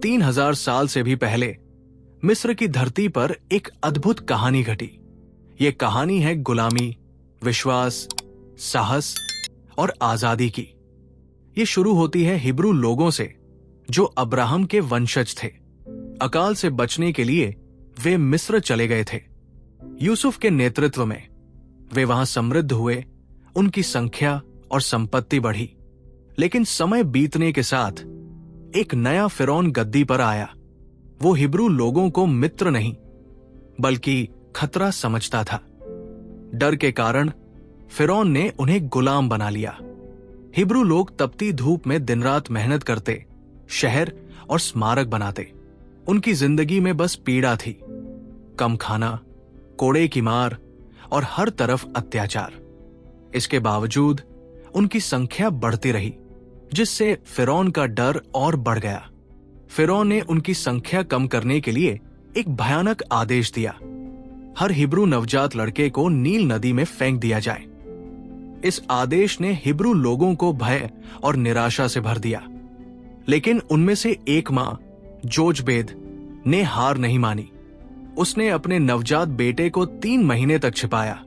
3000 साल से भी पहले मिस्र की धरती पर एक अद्भुत कहानी घटी। ये कहानी है गुलामी, विश्वास, साहस और आजादी की। ये शुरू होती है हिब्रू लोगों से जो अब्राहम के वंशज थे। अकाल से बचने के लिए वे मिस्र चले गए थे। यूसुफ के नेतृत्व में वे वहां समृद्ध हुए, उनकी संख्या और संपत्ति बढ़ी। लेकिन समय बीतने के साथ एक नया फिरौन गद्दी पर आया। वो हिब्रू लोगों को मित्र नहीं बल्कि खतरा समझता था। डर के कारण फिरौन ने उन्हें गुलाम बना लिया। हिब्रू लोग तपती धूप में दिन रात मेहनत करते, शहर और स्मारक बनाते। उनकी जिंदगी में बस पीड़ा थी, कम खाना, कोड़े की मार और हर तरफ अत्याचार। इसके बावजूद उनकी संख्या बढ़ती रही, जिससे फिरौन का डर और बढ़ गया। फिरौन ने उनकी संख्या कम करने के लिए एक भयानक आदेश दिया। हर हिब्रू नवजात लड़के को नील नदी में फेंक दिया जाए। इस आदेश ने हिब्रू लोगों को भय और निराशा से भर दिया। लेकिन उनमें से एक मां, जोजबेद, ने हार नहीं मानी। उसने अपने नवजात बेटे को 3 महीने तक छिपाया।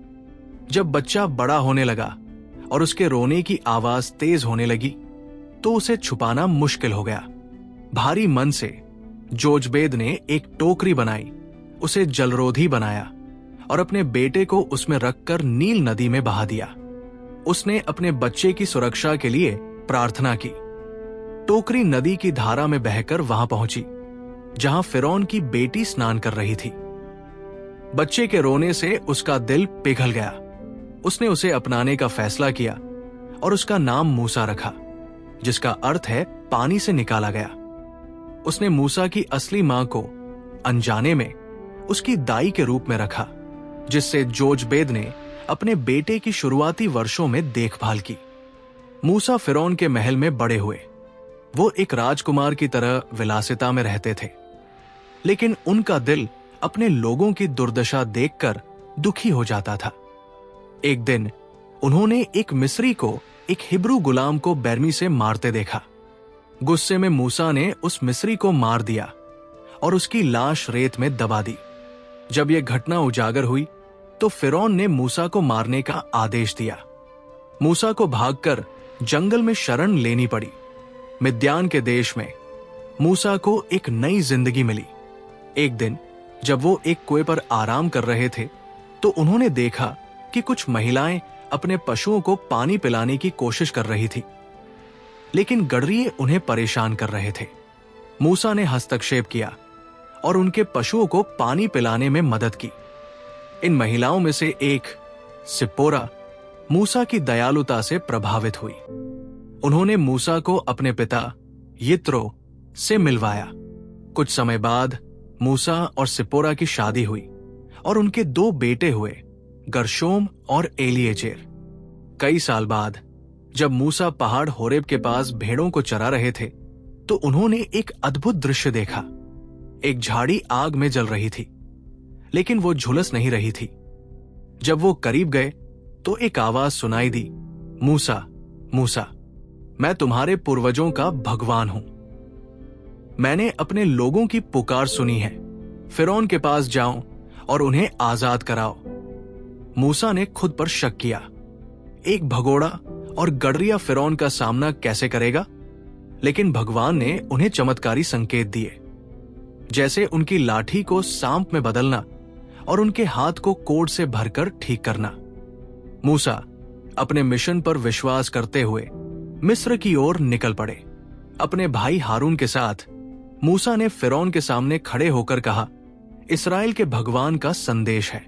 जब बच्चा बड़ा होने लगा और उसके रोने की आवाज तेज होने लगी तो उसे छुपाना मुश्किल हो गया। भारी मन से जोजबेद ने एक टोकरी बनाई, उसे जलरोधी बनाया और अपने बेटे को उसमें रखकर नील नदी में बहा दिया। उसने अपने बच्चे की सुरक्षा के लिए प्रार्थना की। टोकरी नदी की धारा में बहकर वहां पहुंची जहां फिरौन की बेटी स्नान कर रही थी। बच्चे के रोने से उसका दिल पिघल गया। उसने उसे अपनाने का फैसला किया और उसका नाम मूसा रखा, जिसका अर्थ है पानी से निकाला गया। उसने मूसा की असली मां को अनजाने में उसकी दाई के रूप में रखा, जिससे जोजबेद ने अपने बेटे की शुरुआती वर्षों में देखभाल की। मूसा फिरौन के महल में बड़े हुए। वो एक राजकुमार की तरह विलासिता में रहते थे, लेकिन उनका दिल अपने लोगों की दुर्दशा देखकर दुखी हो जाता था। एक दिन उन्होंने एक मिस्री को एक हिब्रू गुलाम को बैरमी से मारते देखा। गुस्से में मूसा ने उस मिस्री को मार दिया और उसकी लाश रेत में दबा दी। जब यह घटना उजागर हुई तो फिरौन ने मूसा को मारने का आदेश दिया। मूसा को भागकर जंगल में शरण लेनी पड़ी। मिद्यान के देश में मूसा को एक नई जिंदगी मिली। एक दिन जब वो एक कुएं पर आराम कर रहे थे तो उन्होंने देखा कि कुछ महिलाएं अपने पशुओं को पानी पिलाने की कोशिश कर रही थी, लेकिन गडरिये उन्हें परेशान कर रहे थे। मूसा ने हस्तक्षेप किया और उनके पशुओं को पानी पिलाने में मदद की। इन महिलाओं में से एक, सिप्पोरा, मूसा की दयालुता से प्रभावित हुई। उन्होंने मूसा को अपने पिता यित्रो से मिलवाया। कुछ समय बाद मूसा और सिप्पोरा की शादी हुई और उनके 2 बेटे हुए, गर्शोम और एलिएजेर। कई साल बाद जब मूसा पहाड़ होरेब के पास भेड़ों को चरा रहे थे तो उन्होंने एक अद्भुत दृश्य देखा। एक झाड़ी आग में जल रही थी, लेकिन वो झुलस नहीं रही थी। जब वो करीब गए तो एक आवाज सुनाई दी, मूसा, मूसा, मैं तुम्हारे पूर्वजों का भगवान हूं। मैंने अपने लोगों की पुकार सुनी है। फिरौन के पास जाओ और उन्हें आजाद कराओ। मूसा ने खुद पर शक किया। एक भगोड़ा और गडरिया फिरौन का सामना कैसे करेगा? लेकिन भगवान ने उन्हें चमत्कारी संकेत दिए, जैसे उनकी लाठी को सांप में बदलना और उनके हाथ को कोड़ से भरकर ठीक करना। मूसा अपने मिशन पर विश्वास करते हुए मिस्र की ओर निकल पड़े। अपने भाई हारून के साथ मूसा ने फिरौन के सामने खड़े होकर कहा, इस्राएल के भगवान का संदेश है,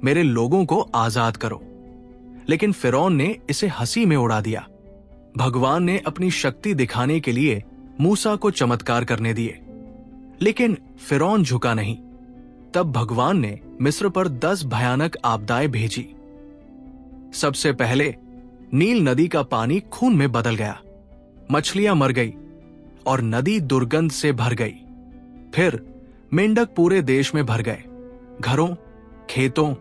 मेरे लोगों को आजाद करो। लेकिन फिरौन ने इसे हंसी में उड़ा दिया। भगवान ने अपनी शक्ति दिखाने के लिए मूसा को चमत्कार करने दिए, लेकिन फिरौन झुका नहीं। तब भगवान ने मिस्र पर 10 भयानक आपदाएं भेजी। सबसे पहले नील नदी का पानी खून में बदल गया, मछलियां मर गई और नदी दुर्गंध से भर गई। फिर मेंढक पूरे देश में भर गए, घरों, खेतों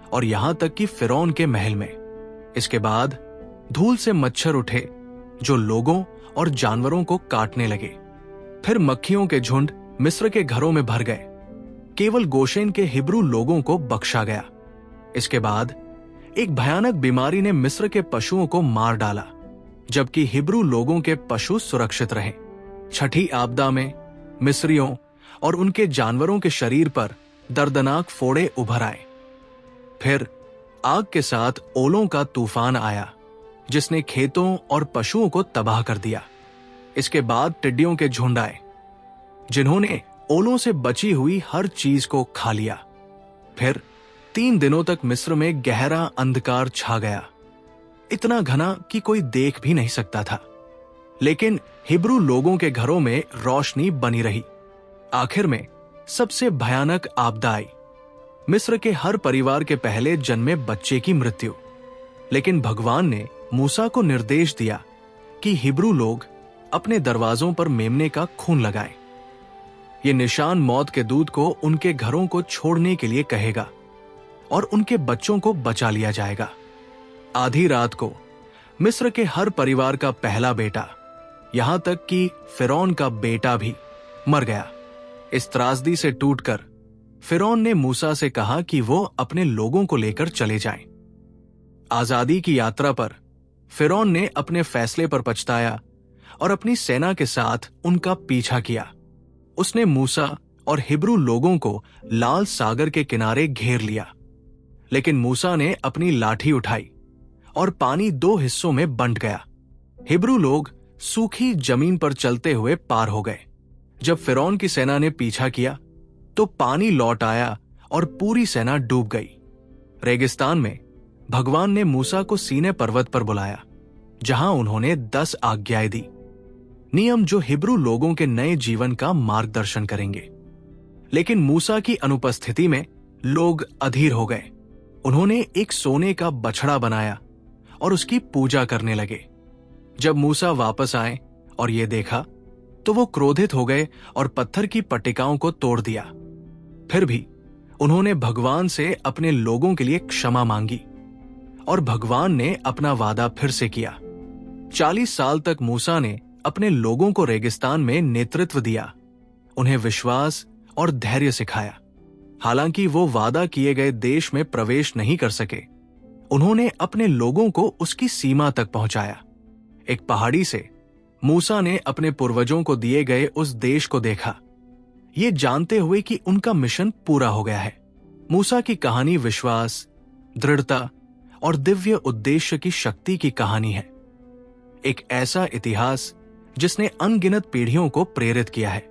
और यहां तक कि फिरौन के महल में। इसके बाद धूल से मच्छर उठे जो लोगों और जानवरों को काटने लगे। फिर मक्खियों के झुंड मिस्र के घरों में भर गए। केवल गोशेन के हिब्रू लोगों को बख्शा गया। इसके बाद एक भयानक बीमारी ने मिस्र के पशुओं को मार डाला, जबकि हिब्रू लोगों के पशु सुरक्षित रहे। छठी आपदा में मिस्रियों और उनके जानवरों के शरीर पर दर्दनाक फोड़े उभर आए। फिर आग के साथ ओलों का तूफान आया, जिसने खेतों और पशुओं को तबाह कर दिया। इसके बाद टिड्डियों के झुंड आए, जिन्होंने ओलों से बची हुई हर चीज को खा लिया। फिर 3 दिनों तक मिस्र में गहरा अंधकार छा गया, इतना घना कि कोई देख भी नहीं सकता था। लेकिन हिब्रू लोगों के घरों में रोशनी बनी रही। आखिर में सबसे भयानक आपदा आई, मिस्र के हर परिवार के पहले जन्मे बच्चे की मृत्यु। लेकिन भगवान ने मूसा को निर्देश दिया कि हिब्रू लोग अपने दरवाजों पर मेमने का खून लगाएं। ये निशान मौत के दूत को उनके घरों को छोड़ने के लिए कहेगा और उनके बच्चों को बचा लिया जाएगा। आधी रात को मिस्र के हर परिवार का पहला बेटा, यहां तक कि फिरौन का बेटा भी मर गया। इस त्रासदी से टूटकर फिरौन ने मूसा से कहा कि वो अपने लोगों को लेकर चले जाएं। आजादी की यात्रा पर फिरौन ने अपने फैसले पर पछताया और अपनी सेना के साथ उनका पीछा किया। उसने मूसा और हिब्रू लोगों को लाल सागर के किनारे घेर लिया। लेकिन मूसा ने अपनी लाठी उठाई और पानी 2 हिस्सों में बंट गया। हिब्रू लोग सूखी जमीन पर चलते हुए पार हो गए। जब फिरौन की सेना ने पीछा किया तो पानी लौट आया और पूरी सेना डूब गई। रेगिस्तान में भगवान ने मूसा को सीने पर्वत पर बुलाया, जहां उन्होंने 10 आज्ञाएं दी, नियम जो हिब्रू लोगों के नए जीवन का मार्गदर्शन करेंगे। लेकिन मूसा की अनुपस्थिति में लोग अधीर हो गए। उन्होंने एक सोने का बछड़ा बनाया और उसकी पूजा करने लगे। जब मूसा वापस आए और ये देखा तो वो क्रोधित हो गए और पत्थर की पट्टिकाओं को तोड़ दिया। फिर भी उन्होंने भगवान से अपने लोगों के लिए क्षमा मांगी और भगवान ने अपना वादा फिर से किया। 40 साल तक मूसा ने अपने लोगों को रेगिस्तान में नेतृत्व दिया, उन्हें विश्वास और धैर्य सिखाया। हालांकि वो वादा किए गए देश में प्रवेश नहीं कर सके, उन्होंने अपने लोगों को उसकी सीमा तक पहुंचाया। एक पहाड़ी से मूसा ने अपने पूर्वजों को दिए गए उस देश को देखा, ये जानते हुए कि उनका मिशन पूरा हो गया है। मूसा की कहानी विश्वास, दृढ़ता और दिव्य उद्देश्य की शक्ति की कहानी है। एक ऐसा इतिहास जिसने अनगिनत पीढ़ियों को प्रेरित किया है।